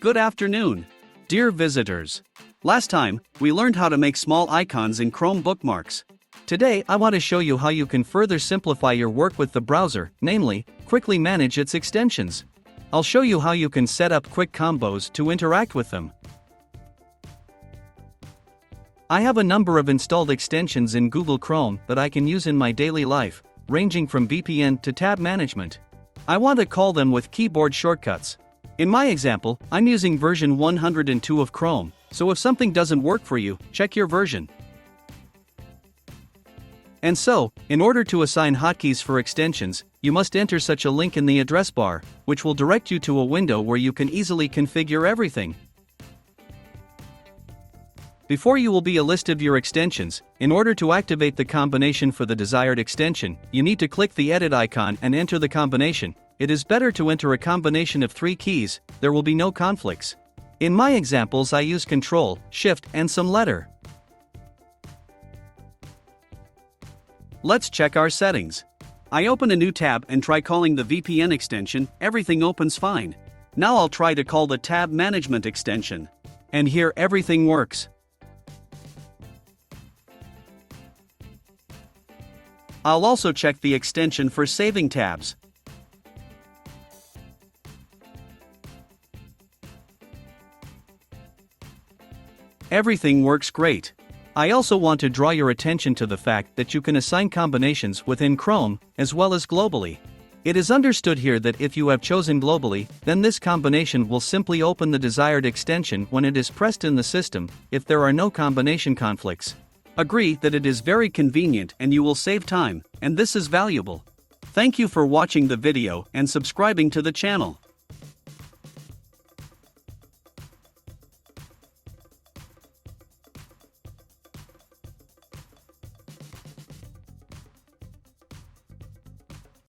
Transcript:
Good afternoon, dear visitors. Last time, we learned how to make small icons in Chrome bookmarks. Today I want to show you how you can further simplify your work with the browser, namely, quickly manage its extensions. I'll show you how you can set up quick combos to interact with them. I have a number of installed extensions in Google Chrome that I can use in my daily life, ranging from VPN to tab management. I want to call them with keyboard shortcuts. In my example, I'm using version 102 of Chrome, so if something doesn't work for you, check your version. And so, in order to assign hotkeys for extensions, you must enter such a link in the address bar, which will direct you to a window where you can easily configure everything. Before you will be a list of your extensions, in order to activate the combination for the desired extension, you need to click the edit icon and enter the combination. It is better to enter a combination of 3 keys, there will be no conflicts. In my examples I use Ctrl, Shift, and some letter. Let's check our settings. I open a new tab and try calling the VPN extension, everything opens fine. Now I'll try to call the tab management extension. And here everything works. I'll also check the extension for saving tabs. Everything works great. I also want to draw your attention to the fact that you can assign combinations within Chrome, as well as globally. It is understood here that if you have chosen globally, then this combination will simply open the desired extension when it is pressed in the system, if there are no combination conflicts. Agree that it is very convenient and you will save time, and this is valuable. Thank you for watching the video and subscribing to the channel.